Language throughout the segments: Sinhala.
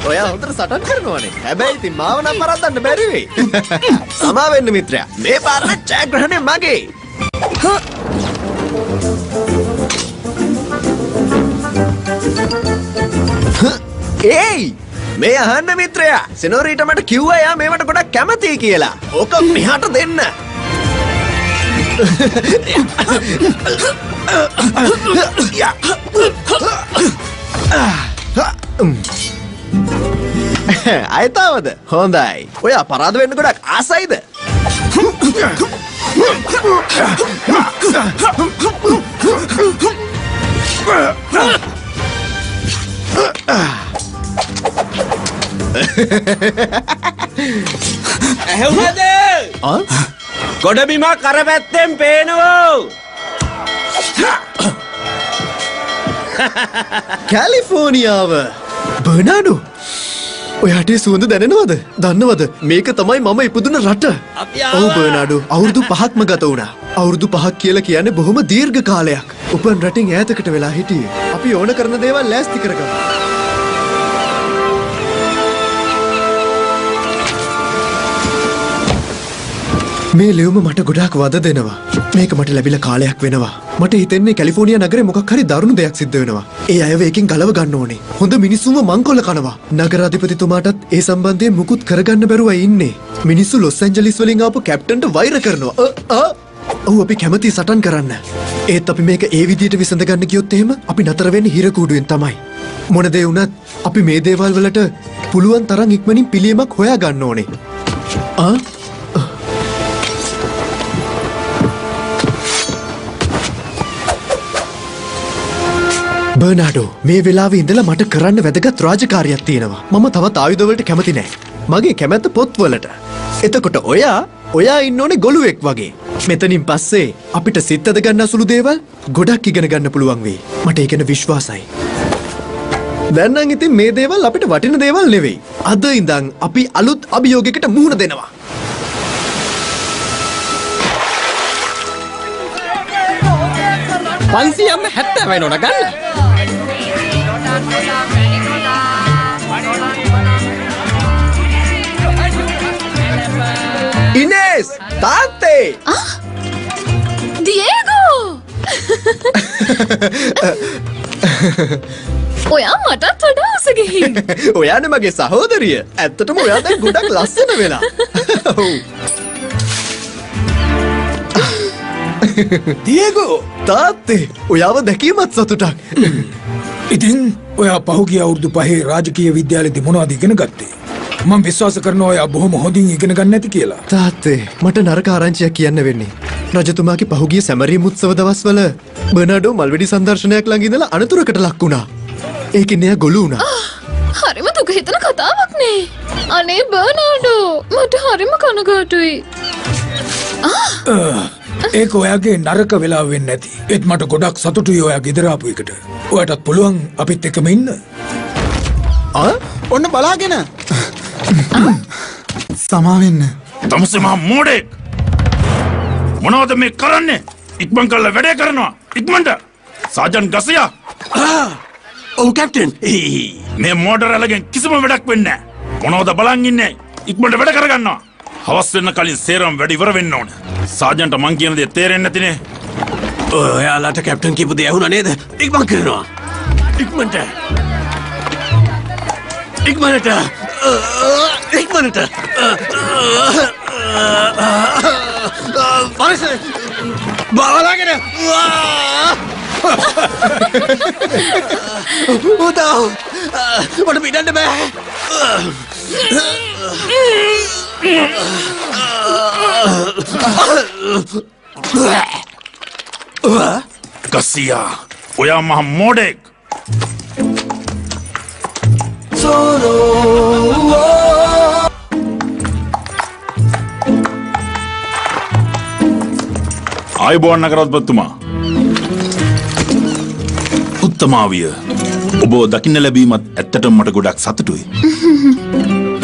ඔයා හොඳට සටන් කරනවනේ. හැබැයි ඉතින් මාව නම් පරද්දන්න බැරි වෙයි. සමා වෙන්න මිත්‍රයා. මේ පාරේ ජයග්‍රහණය මගේ. ඒයි මේ අහන්න මිත්‍රයා. සෙනෝරීට මට කිව්වා යා මේවට ගොඩක් කැමතියි කියලා. ඕක මෙහාට දෙන්න. අයතාවද හොඳයි. ඔයා පරාද වෙන්න ගොඩක් ආසයිද? ඇහුණද? ගොඩබිම කරපැත්තෙන් පේනවෝ. කැලිෆෝනියාව. බර්නාඩෝ ඔයාට සුවඳ දැනෙනවද? දන්නවද මේක තමයි මම ඉපදුන රට. ඔව් බර්නාඩෝ අවුරුදු 5ක්ම ගත වුණා. අවුරුදු 5ක් කියලා කියන්නේ බොහොම දීර්ඝ කාලයක්. උපන් රටින් ඈතකට වෙලා හිටියේ. අපි ඕන කරන දේවල් ලෑස්ති කරගමු. මේ ලියුම මට ගොඩාක් වද දෙනවා. මේක මට ලැබිලා කාලයක් වෙනවා. මට හිතෙන්නේ කැලිෆෝනියා නගරේ මොකක් හරි දරුණු දෙයක් සිද්ධ වෙනවා. ඒ අයව එකෙන් ගලව ගන්න ඕනේ. හොඳ මිනිස්සුන්ව මංකොල්ල කනවා. නගරාධිපතිතුමාටත් ඒ සම්බන්ධයෙන් මුකුත් කරගන්න බැරුව ඉන්නේ. මිනිස්සු ලොස් ඇන්ජලිස් වලින් ආපු කැප්ටන්ට වෛර කරනවා. ඔව් අපි කැමති සටන් කරන්න. ඒත් අපි මේක ඒ විදියට විසඳ ගන්න ගියොත් එහෙම අපි නතර වෙන්නේ හිර කූඩුවෙන් තමයි. මොන දේ වුණත් අපි මේ දේවල් වලට පුළුවන් තරම් ඉක්මනින් පිළියමක් හොයා ගන්න ඕනේ. බර්නාඩෝ මේ වෙලාවේ ඉඳලා මට කරන්න වැදගත් රාජකාරියක් තියෙනවා. මම තවත් ආයුධ වලට කැමති නැහැ. මගේ කැමැත්ත පොත් වලට. එතකොට ඔයා ඉන්න ඕනේ ගොළුෙක් වගේ. මෙතනින් පස්සේ අපිට සිත් අද ගන්න අසුළු දේවල් ගොඩක් ඉගෙන ගන්න පුළුවන් වෙයි. මට ඒක ගැන විශ්වාසයි. දැන් නම් ඉතින් මේ දේවල් අපිට වටින දේවල් නෙවෙයි. අද ඉඳන් අපි අලුත් අභියෝගයකට මුහුණ දෙනවා. පන්සියම 70 වෙනවන ගන්න. ඉනේස් තාත්තේ. දියේගෝ. ඔයා මටත් වඩා උස ගිහින්. ඔයානේ මගේ සහෝදරිය. ඇත්තටම ඔයා දැන් ගොඩක් ලස්සන වෙලා. ඔව්. දියේගෝ තාත්තේ ඔයාව දැකීමත් සතුටක්. ඉතින් ඔයා පහුගිය අවුරුදු 5 රාජකීය විද්‍යාලයේදී මොනවද ඉගෙන ගත්තේ? මම විශ්වාස කරනවා ඔයා බොහොම හොඳින් ඉගෙන ගන්න නැති කියලා. තාත්තේ මට නරක ආරංචියක් කියන්න වෙන්නේ. රජතුමාගේ පහුගිය සැමරීම් උත්සව දවස්වල බර්නාඩෝ මල්වැඩි සංදර්ශනයක් ළඟ ඉඳලා අනතුරකට ලක් වුණා. ඒකෙන් එයා ගොළු වුණා. හරිම දුක හිතන කතාවක් නේ. අනේ බර්නාඩෝ මට හරිම කනගාටුයි. ඒක ඔයාගේ නරක වෙලාව වෙන්නේ නැති. ඒත් මට ගොඩක් සතුටුයි ඔයා ගෙදර ආපු එකට. ඔයාටත් පුළුවන් අපිත් එක්කම ඉන්න. ඔන්න බලාගෙන. සමාවෙන්න. තමසේ මහා මෝඩෙක්. මොනවද මේ කරන්නේ? ඉක්මන් කරලා වැඩේ කරනවා. ඉක්මනට. සාජන් ගසියා. ඔව් කැප්ටන්. මේ මෝටර අලගෙන් කිසිම වැඩක් වෙන්නේ නැහැ. මොනවද බලන් ඉන්නේ? ඉක්මනට වැඩ කරගන්නවා. හවස් වෙන්න කලින් සේරම වැඩ ඉවර වෙන්න ඕන. සාජන්ට මං කියන දේ තේරෙන්නේ නැතිනේ. ඔයාලට කැප්ටන් කියපු දේ ඇහුණා නේද? ඉක්මන් කරනවා. ඉක්මනට. ඉක්මනට. ඉක්මනට. පරිසර. බලාගෙන. උදව්. මට පිටන්න බෑ. ගසියා ඔයා මහා මෝඩෙක්. ආයුබෝවන් නගරාධිපතිතුමා. උත්තමාවිය ඔබ දකින්න ලැබීමත් ඇත්තටම මට ගොඩක් සතුටුයි.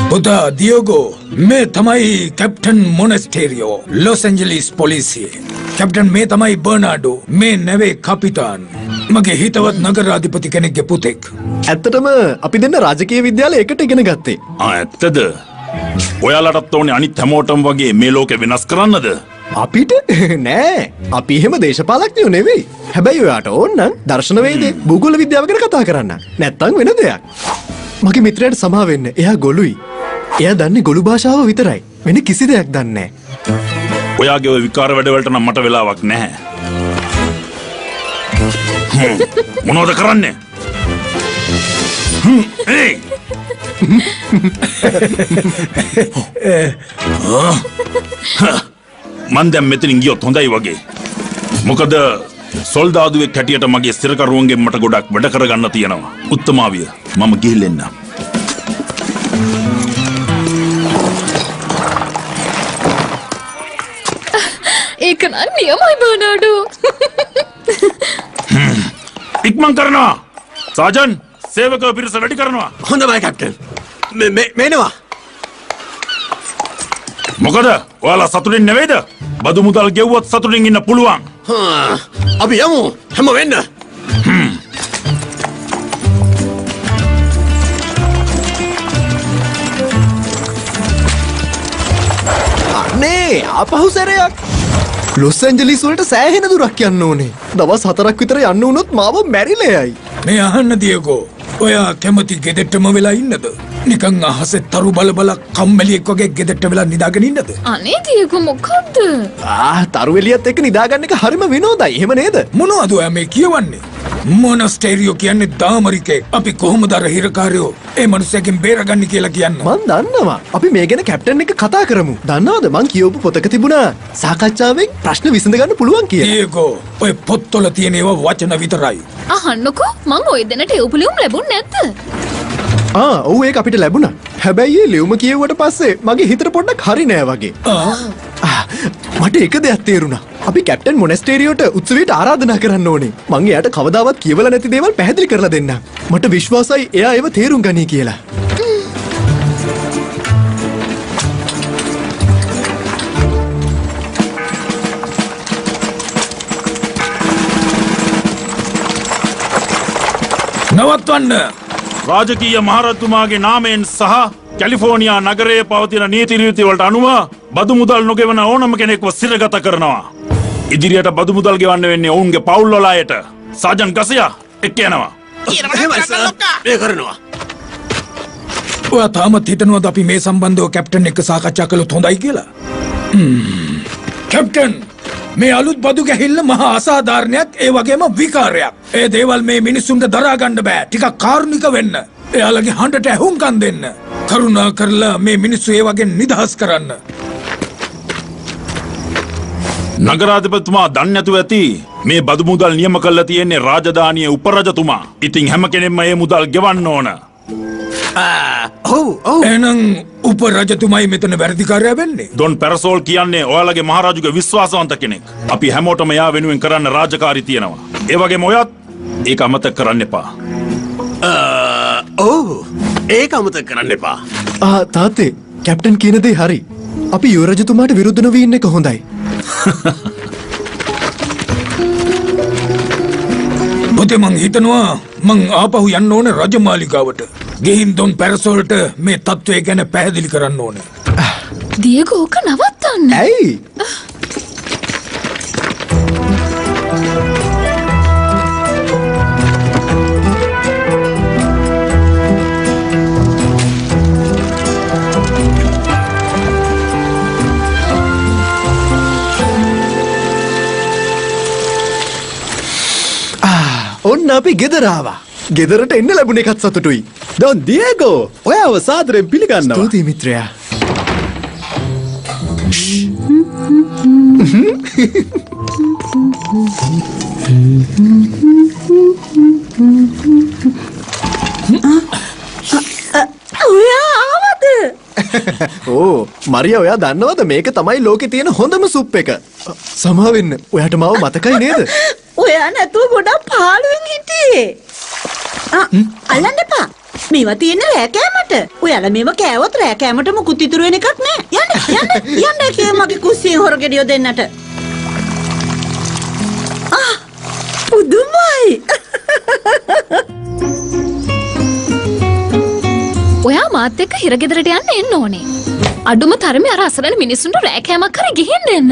පුතා දියෝගෝ මේ තමයි කැප්ටන් මොනස්ටේරියෝ ලොස් ඇන්ජලිස් පොලිසිය. කැප්ටන් මේ තමයි බර්නාඩෝ මේ නැවේ කපිතාන්. මගේ හිතවත් නගරාධිපති කෙනෙක්ගේ පුතෙක්. ඇත්තටම අපි දෙන්න රාජකීය විද්‍යාලය එකට ඉගෙන ගත්තේ. ඇත්තද? ඔයාලටත් ඕනේ අනිත් හැමෝටම වගේ මේ ලෝකෙ වෙනස් කරන්නද? අපිට නෑ අපි එහෙම දේශපාලඥයෝ නෙවෙයි. හැබැයි ඔයාට ඕන නම් දර්ශනවේදී භූගෝල විද්‍යාව ගැන කතා කරන්න. නැත්තම් වෙන දෙයක්. මගේ මිත්‍රයාට සමා වෙන්න. එයා ගොළුයි. එයා දන්නේ ගොළු භාෂාව විතරයි. වෙන කිසි දෙයක් දන්නේ නෑ. ඔයාගේ ඔය විකාර වැඩවලට නම් මට වෙලාවක් නැහැ. මොනවද කරන්නේ? ඒ මන් දැන් මෙතනින් ගියොත් හොඳයි වගේ. මොකද සොල්දාදුවෙක් හැටියට මගේ ස්ථිරකරුවන්ගෙන් මට ගොඩක් වැඩ කරගන්න තියෙනවා. උත්තමාවිය මම ගිහින් එන්නම්. ඒක නම් නියමයි බර්නාඩෝ. ඉක්මන් කරනවා. සාජන් සේවකව පිරිස වැඩි කරනවා. හොඳයි කැප්ටන්. මේනවා. මොකද ඔයාලා සතුටින් නෙවෙයිද? බදු මුදල් ගෙව්වොත් සතුටින් ඉන්න පුළුවන්. අපි යමු හැම වෙන්න. අනේ ආපහු සැරයක්. ලොස් ඇන්ජලිස් වලට සෑහෙන දුරක් යන්න ඕනේ. දවස් 4ක් විතර යන්න වුණොත් මාව මැරිලා යයි. මේ අහන්න දියගෝ. ඔයා කැමති ගෙදෙට්ටම වෙලා ඉන්නද? නිකන් අහසේ තරු බල බල කම්මැලියෙක් වගේ ගෙදෙට්ට වෙලා නිදාගෙන ඉන්නද? අනේ දියගෝ මොකද්ද? තරු එළියත් එක්ක නිදාගන්න එක හරිම විනෝදයි. එහෙම නේද? මොනවද ඔයා මේ කියවන්නේ? මොනස්ටේරියෝ කියන්නේ දාමරිකේ. අපි කොහොමද අර හිරකාරයෝ ඒ මනුස්සයගෙන් බේරගන්නේ කියලා කියන්නේ? මන් දන්නවා. අපි මේ ගැන කැප්ටන් එක කතා කරමු. දන්නවද මං කියවපු පොතක තිබුණා සාකච්ඡාවෙන් ප්‍රශ්න විසඳ ගන්න පුළුවන් කියලා. දියගෝ ඔය පොත්වල තියෙන ඒවා වචන විතරයි. අහන්නකෝ මං ওই දෙනට එව්පුලියුම් ලැබුණ නැද්ද? ඔව් ඒක අපිට ලැබුණා. හැබැයි ඒ ලියුම කියෙව්වට පස්සේ මගේ හිතට පොඩ්ඩක් හරි නෑ වගේ. මට එක දෙයක් තේරුණා. අපි කැප්ටන් මොනස්ටේරියෝට උත්සවයට ආරාධනා කරන්න ඕනේ. මං එයාට කවදාවත් කියවලා නැති දේවල් පැහැදිලි කරලා දෙන්නම්. මට විශ්වාසයි එයා ඒව තේරුම් ගනී කියලා. නවත්වන්න. රාජකීය මහරජතුමාගේ නාමයෙන් සහ කැලිෆෝනියා නගරයේ පවතින නීති රීති වලට අනුව බදු මුදල් නොගෙවන ඕනම කෙනෙක්ව සිරගත කරනවා. ඉදිරියට බදු මුදල් ගෙවන්න වෙන්නේ ඔවුන්ගේ පවුල් වල අයට. සාජන් ගසයා එක්ක යනවා. මේ කරනවා. ඔයා තාමත් හිතනවද අපි මේ සම්බන්ධව කැප්ටන් එක්ක සාකච්ඡා කළොත් හොඳයි කියලා? කැප්ටන් මේ අලුත් බදු ගැහිල්ල මහා අසාධාරණයක් ඒ වගේම විකාරයක්. ඒ දේවල් මේ මිනිස්සුන්ට දරා ගන්න බෑ. ටිකක් කාරුණික වෙන්න. එයාලගේ හඬට ඇහුම්කන් දෙන්න. කරුණා කරලා මේ මිනිස්සු ඒ වගේ නිදහස් කරන්න. නගරාධිපතිතුමා දන්නේ නැතුව ඇති මේ බදු මුදල් නියම කරලා තියෙන්නේ රාජධානියේ උපරජතුමා. ඉතින් හැම කෙනෙක්ම මේ මුදල් ගෙවන්න ඕන. එහෙනම් උපරජතුමායි මෙතන වැරදිකාරයා වෙන්නේ. ඩොන් පැරසෝල් කියන්නේ ඔයාලගේ මහරජුගේ විශ්වාසවන්ත කෙනෙක්. අපි හැමෝටම එයා වෙනුවෙන් කරන්න රාජකාරී තියෙනවා. ඒ වගේම ඔයත් ඒක අමතක කරන්න එපා. ඒක අමතක කරන්න එපා. තාත්තේ කැප්ටන් කියන දේ හරි. අපි යුවරජතුමාට විරුද්ධ නොවී ඉන්න එක හොඳයි. පුතේ මං හිතනවා මං ආපහු යන්න ඕනේ රජමාලිගාවට. ගෙහින් ඩොන් පැරසෝල්ට මේ තත්ත්වය ගැන පැහැදිලි කරන්න ඕනේ. දියගෝ ඕක නවත්තන්න. ඇයි? ඔන්න අපි ගෙදර ආවා. ගෙදරට එන්න ලැබුණ එකත් සතුටුයි. ඩොන් දියගෝ ඔයාව සාදරයෙන් පිළිගන්නවා. ස්තුතියි මිත්‍රයා. ඔයා ආවද? ඕ මරියා ඔයා දන්නවද මේක තමයි ලෝකේ තියෙන හොඳම සුප් එක. සමා වෙන්න. ඔයාට මාව මතකයි නේද? ඔයා නැතුව ගොඩක් පහළුවෙන් හිටියේ. අල්ලන්න එපා. මේවා තියෙන රෑ කෑමට. ඔයාලා මේව කෑවොත් රෑ කෑමට මුකුත් ඉතුරු වෙන එකක් නෑ. යන්න කිය මගේ කුස්සියෙන් හොරගෙඩිය දෙන්නට. පුදුමයි. ඔයා මාත් එක්ක හිරගෙදරට යන්න එන්න ඕනේ. අඩුම තරමේ අර අසරණ මිනිස්සුන්ට රෑ කෑමක් හරි ගිහින් දෙන්න.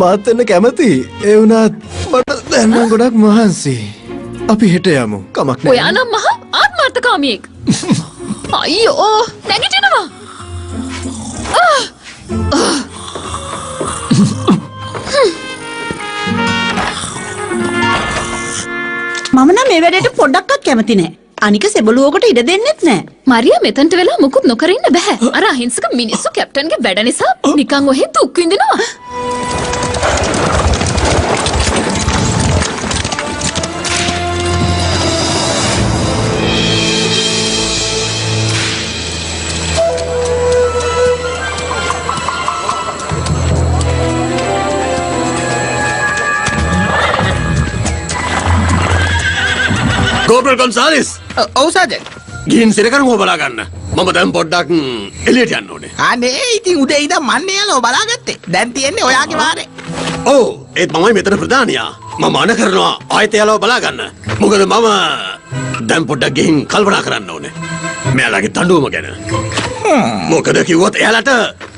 මාත් එන්න කැමති. ඒ වුණත් මට දැන් නම් ගොඩක් මහන්සි. අපි හෙට යමු. කමක් නෑ. ඔයා නම් මහා ආත්මార్థකාමියෙක්. අයියෝ නැගිටිනවා. මම නම් මේ වැඩේට පොඩ්ඩක්වත් කැමති නෑ. අනික සෙබළුවකට ඉඩ දෙන්නෙත් නෑ. මරියා මෙතනට වෙලා මුකුත් නොකර ඉන්න බෑ. අර අහිංසක මිනිස්සු කැප්ටන්ගේ වැඩ නිසා නිකන් ඔහෙ දුක් විඳිනවා. කෝපරල් කොන්සාලිස් ඔව් සර්ජන්. ගිහින් සිරකරුව බලා ගන්න. මම දැන් පොඩ්ඩක් එළියට යන්න ඕනේ. අනේ ඉතින් උදේ ඉඳන් මන්නේ යනවා බලාගත්තේ. දැන් තියෙන්නේ ඔයාගේ වාරේ. ඔව් ඒත් මමයි මෙතන ප්‍රධානියා. මම අන කරනවා ආයෙත් එයාලව බලා ගන්න. මොකද මම දැන් පොඩ්ඩක් ගිහින් කල්පනා කරන්න ඕනේ. මෙයාලගේ තඬුවම ගැන. මොකද කිව්වොත් එයාලට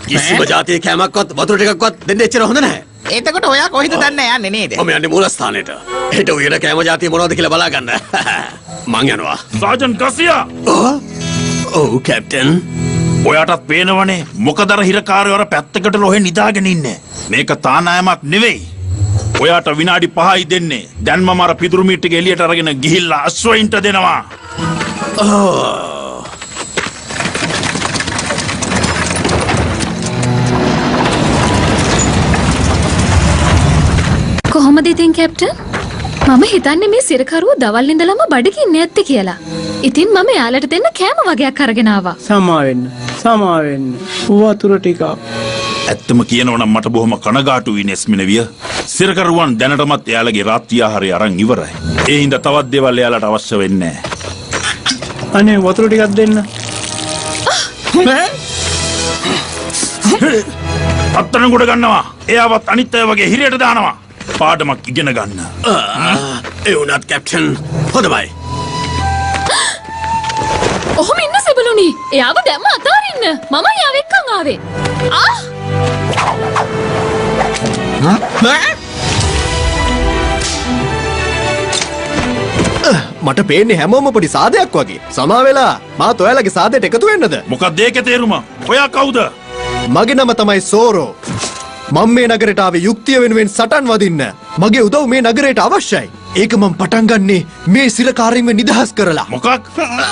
කිසිම જાතියේ කෑමක්වත් වතුර ටිකක්වත් දෙන්න එච්චර හොඳ නැහැ. එතකොට ඔයා කොහෙද දන්නේ යන්නේ නේද? මම යන්නේ මූලස්ථානෙට. හෙට උයන කෑම જાතිය මොනවද කියලා බලා ගන්න. මං යනවා. සාජන් ගසියා ඔව් කැප්ටන්. ඔයාටත් පේනවනේ මොකද අර හිරකාරයෝ අර පැත්තකට ලොහෙ නිදාගෙන ඉන්නේ. මේක තානායමක් නෙවෙයි. ඔයාට විනාඩි 5යි දෙන්නේ. දැන් මම අර පිදුරු මීට් එක එළියට අරගෙන ගිහිල්ලා අශ්වයින්ට දෙනවා. කොහොමද ඉතින් කැප්ටන්? මම හිතන්නේ මේ සිරකරුව දවල් ඉඳලම බඩගින්නේ නැත්තේ කියලා. ඉතින් මම යාලට දෙන්න කෑම වගේක් අරගෙන ආවා. සමාවෙන්න. වතුර ටිකක්. ඇත්තම කියනවනම් මට බොහොම කනගාටුයි නෙස්මිනවිය. සිරකරුවන් දැනටමත් එයාලගේ රාත්‍රී ආහාරය අරන් ඉවරයි. ඒ හින්දා තවත් දේවල් එයාලට අවශ්‍ය වෙන්නේ නැහැ. අනේ වතුර ටිකක් දෙන්න. අත්තන ගොඩ ගන්නවා. එයාවත් අනිත් අය වගේ හිරයට දානවා. පාඩමක් ඉගෙන ගන්න. ඒ වුණත් කැප්ටන් හොඳයි. ඔහොම ඉන්න සෙබළුනි. එයාව දැම්ම අතාරින්න. මම යාව එක්කන් ආවේ. මට පේන්නේ හැමෝම පොඩි සාදයක් වගේ. සමා වෙලා මාත් ඔයාලගේ සාදයට එකතු වෙන්නද? මොකක්ද ඒකේ තේරුම? ඔයා කවුද? මගේ නම තමයි සෝරෝ. මම මේ නගරයට ආවේ යුක්තිය වෙනුවෙන් සටන් වදින්න. මගේ උදව් මේ නගරයට අවශ්‍යයි. ඒක මම පටන් ගන්නේ මේ සිරකාරින්ව නිදහස් කරලා. මොකක්?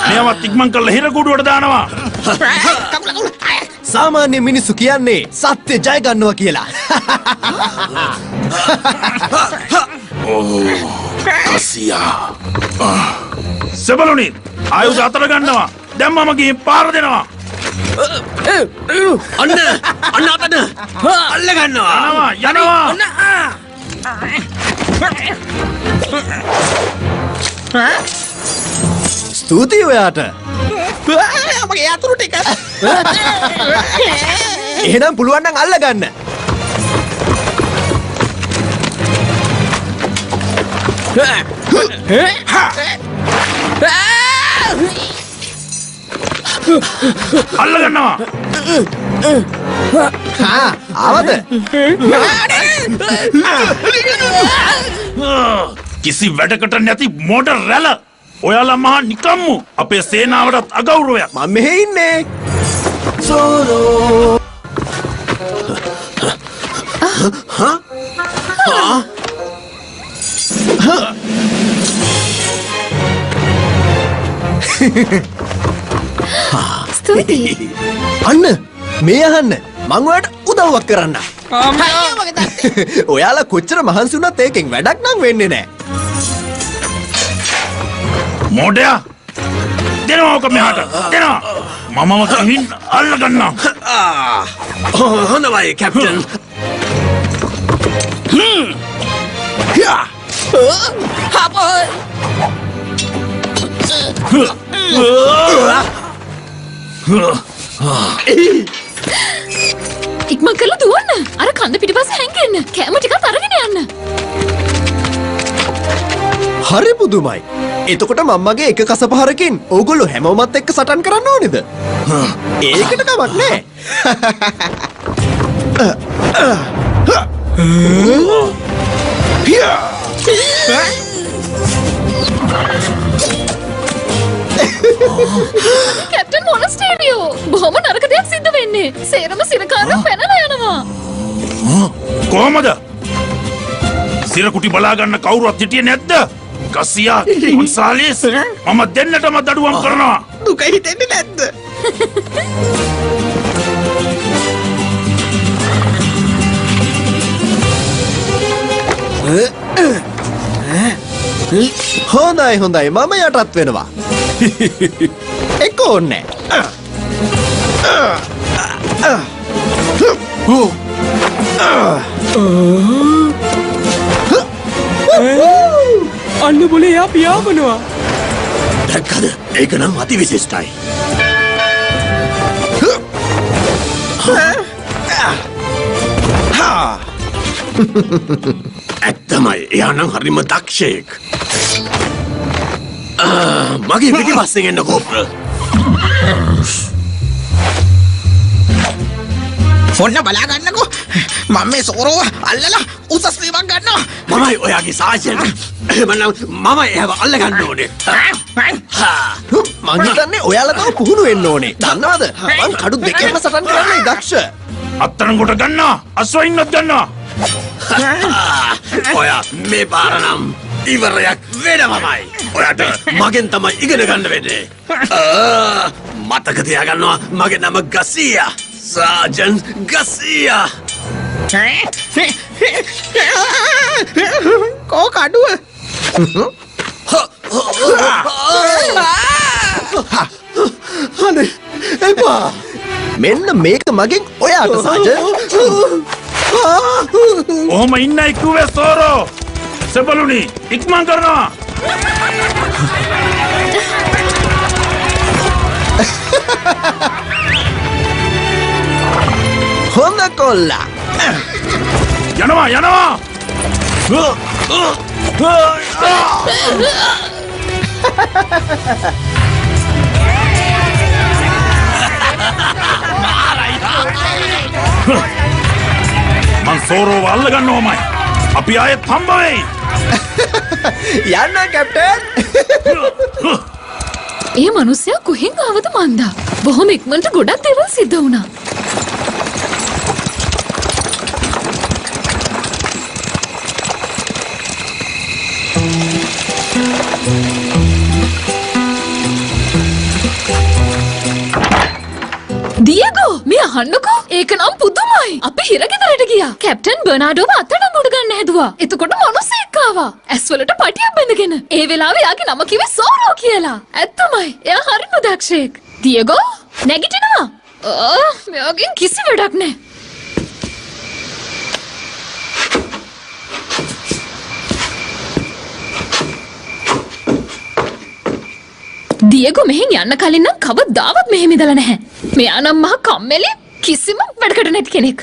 මෙයාවත් ඉක්මන් කරලා හිර කුඩුවට දානවා. සාමාන්‍ය මිනිස්සු කියන්නේ සත්‍ය ජය ගන්නවා කියලා. කසියා. සෙබළුනි ආයුධ අතර ගන්නවා. දැන් මම ගිහින් පාර දෙනවා. අන්න අතන අල්ල ගන්නවා. යනවා. ස්තුතියි ඔයාට. මගේ යතුරු ටික. එහෙනම් පුළුවන් නම් අල්ල ගන්න. අල්ල ගන්නවා. ආවද? කිසි වැඩකට නැති මෝඩර් රැළ. ඔයාලා මහා නිකම්මු අපේ සේනාවටත් අගෞරවයක්. මම මෙහෙ ඉන්නේ. ස්තුතියි. අන්න මේ අහන්න. මං ඔයාලට උදව්වක් කරන්න. ඔයාලා කොච්චර මහන්සි වුණත් ඒකෙන් වැඩක් නම් වෙන්නේ නැහැ. මෝඩයා දෙනවා ඔක මෙහාට. දෙනවා. මමම ගිහින් අල්ල ගන්නවා. හොඳයි කැප්ටන්. ඉක්මන් කරලා දුවන්න. අර කන්ද පිටිපස්සේ හැංගෙන්න. කෑම ටිකක් අරගෙන යන්න. හරි පුදුමයි. එතකොට මම්මගේ එක කසපහරකින් ඕගොල්ලෝ හැමෝමත් එක්ක සටන් කරන්න ඕනේද? ඒකට කමක් නෑ. කැප්ටන් මොනස්ටේරියෝ බොහොම නරක දෙයක් සිද්ධ වෙන්නේ. සේරම සිරකාරයෝ පැනලා යනවා. කොහමද? සිරකුටි බලා ගන්න කවුරුවත් හිටියේ නැද්ද? ගසියා ගොන්සාලිස් මම දෙන්නටම දඩුවම් කරනවා. දුක හිතෙන්නේ නැද්ද? හොඳයි හොඳයි මම යටත් වෙනවා. එක ඕනේ. අන්න බොලේ යා පියාඹනවා. දැක්කද? ඒක නම් අති විශිෂ්ටයි. ඇත්තමයි එයා නම් හරිම දක්ෂයෙක්. මගේ පිටිපස්සෙන් එන්න කෝප්‍ර. ඔන්න බලා ගන්නකෝ. මම මේ සෝරෝව අල්ලලා උසස් වීමක් ගන්නවා. මමයි ඔයාගේ සාජන්. එහෙමනම් මම එයාව අල්ල ගන්න ඕනේ. මං හිතන්නේ ඔයාලා තව පුහුණු වෙන්න ඕනේ. දන්නවද? මං කඩු දෙකෙන්ම සටන් කරන්නයි දක්ෂ. අත්තරන් කොට ගන්නවා. අස්වයින්නත් ගන්නවා. ඔයා මේ පාර නම් ඉවරයක් වෙනවමයි. ඔයාට මගෙන් තමයි ඉගෙන ගන්න වෙන්නේ. මතක තියාගන්නවා මගේ නම ගසියා. සාජන් ගසියා. කෝ කඩුව. අනේ එපා. මෙන්න මේක මගෙන් ඔයාට සාජන්. ඔහොම ඉන්නයි කිව්වේ සෝරෝ. සෙබළුනි ඉක්මන් කරනවා. හොඳ කොල්ලා. යනවා යනවා. මං සෝරෝව අල්ල ගන්නවමයි. අපි ආයෙත් හම්බ වෙයි. යන්න කැප්ටන්. ඒ මිනිස්සයා කොහෙන් ආවද මන්දා? බොහොම ඉක්මනට ගොඩක් දේවල් සිද්ධ වුණා. දියගෝ මේ අහන්නකෝ ඒක නම් පුදුමයි. අපි හිරගෙදරට ගියා. කැප්ටන් බර්නාඩෝව අත්අඩංගුවට ගන්න හැදුවා. එතකොට මිනිස්සෙක් ආවා. ඇස්වලට පටියක් බැඳගෙන. ඒ වෙලාවේ යාගේ නම කිව්වේ සෝරෝ කියලා. ඇත්තමයි. එයා හරිම දක්ෂයෙක්. දියගෝ නැගිටිනවා. මෙයාගෙන් කිසි වැඩක් නැහැ. දියගෝ මෙහෙන් යන්න කලින් නම් කවදාවත් මෙහෙම ඉඳලා නැහැ. මෙයා නම් මහා කම්මැලි කිසිම වැඩකට නැති කෙනෙක්.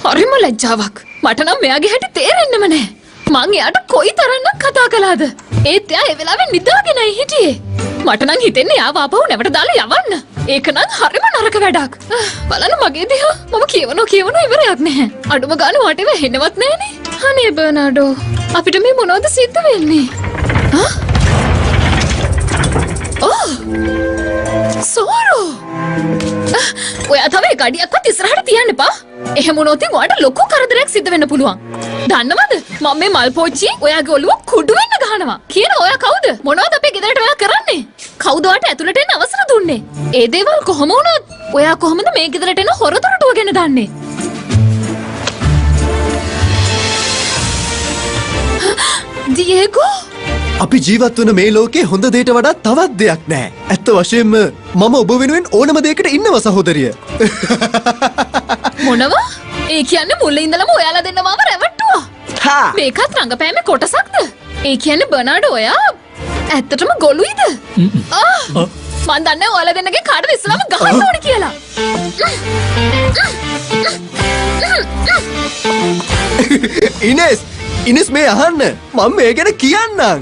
හරිම ලැජ්ජාවක්. මට නම් මෙයාගේ හැටි තේරෙන්නෙම නැහැ. මං එයාට කොයිතරම්නම් කතා කළාද? ඒත් එයා ඒ වෙලාවේ නිදාගෙනයි හිටියේ. මට නම් හිතෙන්නේ එයාව ආපහු නැවට දාලා යවන්න. ඒක නම් හරිම නරක වැඩක්. බලන්න මගේ දිහා මම කියවනවා ඉවරයක් නැහැ. අඩුම ගානේ වටේව හෙන්නවත් නැහනේ. අනේ බර්නාඩෝ අපිට මේ මොනවද සිද්ධ වෙන්නේ? සෝරෝ ඔයා තව ඒ ගඩියක්වත් ඉස්සරහට තියන්න එපා. එහෙම වුණොත් ඔයාට ලොකු කරදරයක් සිද්ධ වෙන්න පුළුවන්. දන්නවද මම මේ මල් පෝච්චි ඔයාගේ ඔළුව කුඩු වෙන්න ගහනවා. කියන ඔයා කවුද? මොනවද අපේ ගෙදරට ඔයා කරන්නේ? කවුද ඔයාට ඇතුළට එන්න අවසර දුන්නේ? ඒ දේවල් කොහොම වුණත් ඔයා කොහොමද මේ ගෙදරට එන හොරතොරටුව ගැන දන්නේ? දියේගෝ අපි ජීවත් වන මේ ලෝකේ හොඳ දෙයට වඩා තවත් දෙයක් නැහැ. ඇත්ත වශයෙන්ම මම ඔබ වෙනුවෙන් ඕනම දෙයකට ඉන්නවා සහෝදරිය. මොනවා? ඒ කියන්නේ මුලින් ඉඳලම ඔයාලා දෙන්නවම රැවට්ටුවා. මේකත් රංගපෑමේ කොටසක්ද? ඒ කියන්නේ බර්නාඩෝ ඔයා ඇත්තටම ගොළුයිද? මන් දන්නේ ඔයාලා දෙන්නගේ කාටද ඉස්සලම ගහන්න ඕනේ කියලා. ඉනෙස් මේ අහන්න මම මේ ගැන කියන්නම්.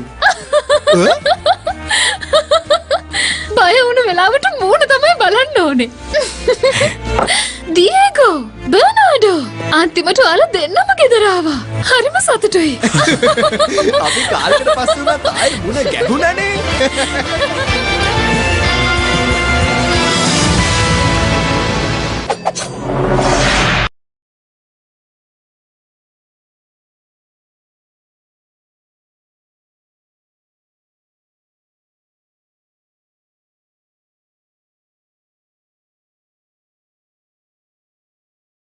බය වුණ වෙලාවට මූණ තමයි බලන්න ඕනේ. දියේගෝ බර්නාඩෝ අන්තිමට ඔයාලා දෙන්නම ගෙදර ආවා. හරිම සතුටුයි. අපි කාලෙකට පස්සේ වුණත් ආයේ මුණ ගැහුණනේ.